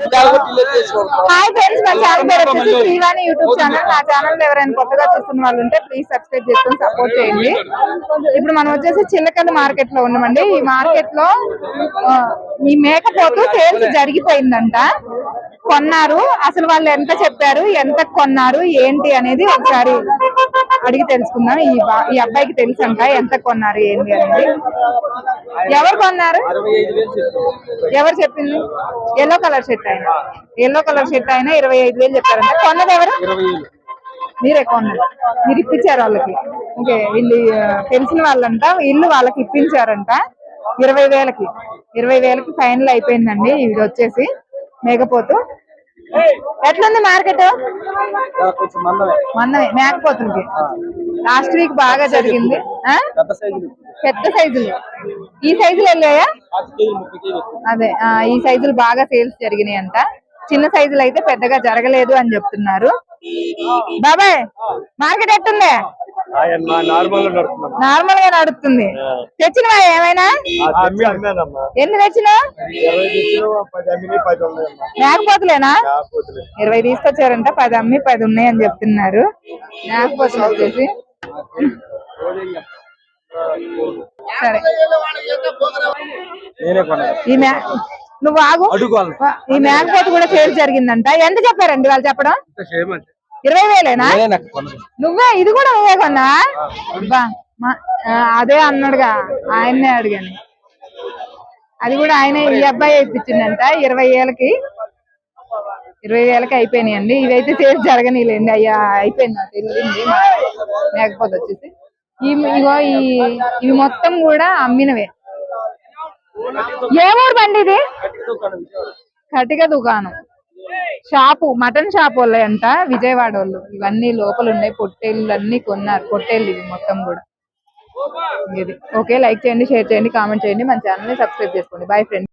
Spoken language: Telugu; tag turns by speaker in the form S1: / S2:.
S1: హాయ్ ఫ్రెండ్స్, మా ఛానల్ పేరు వచ్చేసి శ్రీవాణి యూట్యూబ్ ఛానల్. నా ఛానల్ ఎవరైనా కొత్తగా చూస్తున్న వాళ్ళు ఉంటే ప్లీజ్ సబ్స్క్రైబ్ చేసుకొని సపోర్ట్ చేయండి. ఇప్పుడు మనం వచ్చేసి చిల్లకల్లు మార్కెట్ లో ఉన్నామండి. ఈ మార్కెట్ లో ఈ మేకపోతు సేల్స్ జరిగిపోయిందంట. కొన్నారు, అసలు వాళ్ళు ఎంత చెప్పారు, ఎంత కొన్నారు, ఏంటి అనేది ఒకసారి అడిగి తెలుసుకుందాం. ఈ అబ్బాయికి తెలుసంట ఎంత కొన్నారు ఏంటి అనేది. ఎవరు కొన్నారు, ఎవరు చెప్పింది? ఎల్లో కలర్ షర్ట్ అయినా 25,000 చెప్పారంట. కొన్నది ఎవరు? మీరే కొన్నారు, మీరు ఇప్పించారు వాళ్ళకి. ఓకే, వీళ్ళు తెలిసిన వాళ్ళంట, ఇల్లు వాళ్ళకి ఇప్పించారంట. 20,000కి ఫైనల్ అయిపోయిందండి. ఇది వచ్చేసి మేకపోతు. ఎట్లుంది మార్కెట్? మందమే మేకపోతులకి. లాస్ట్ వీక్ బాగా జరిగింది. పెద్ద సైజులు, ఈ సైజులు వెళ్ళాయా? అదే, ఈ సైజులు బాగా సేల్స్ జరిగినాయి అంట. చిన్న సైజులు అయితే పెద్దగా జరగలేదు అని చెప్తున్నారు. బాబాయ్, మార్కెట్ ఎట్టుంది? నార్మల్ గా నడుస్తుంది. తెచ్చినవా ఏమైనా? ఎన్ని తెచ్చినా? మేకపోతులేనా? 20 తీసుకొచ్చారంట. 10 అమ్మి 10 ఉన్నాయి అని చెప్తున్నారు. మేకపోతులు వచ్చేసి సరే. నువ్వు ఆగు. ఈ మేకపోతు కూడా సేల్ జరిగిందంట. ఎంత చెప్పారండి వాళ్ళు చెప్పడం? 20,000ఏనా? నువ్వే, ఇది కూడా నువ్వే కొన్నా? అబ్బా, అదే అన్నాడుగా, ఆయన్నే అడిగాను. అది కూడా ఆయన, ఈ అబ్బాయి ఇప్పించిందంట. 20,000కి అయిపోయినాయండి. ఇవైతే సేల్స్ జరగనీలేండి. అయ్యా అయిపోయింది, నాకు తెలియంది. మేకపోతు వచ్చేసి ఇవి మొత్తం కూడా అమ్మినవే. ఏ ఊరు బండి ఇది? కటిక దుకాణం షాపు, మటన్ షాప్ వాళ్ళంట, విజయవాడ వాళ్ళు. ఇవన్నీ లోపల ఉన్నాయి. పొట్టేళ్ళు అన్ని కొన్నారు. పొట్టేళ్ళు ఇవి మొత్తం కూడా. ఇది ఓకే. లైక్ చేయండి, షేర్ చేయండి, కామెంట్ చేయండి, మన ఛానల్ ని సబ్స్క్రైబ్ చేసుకోండి. Bye friends.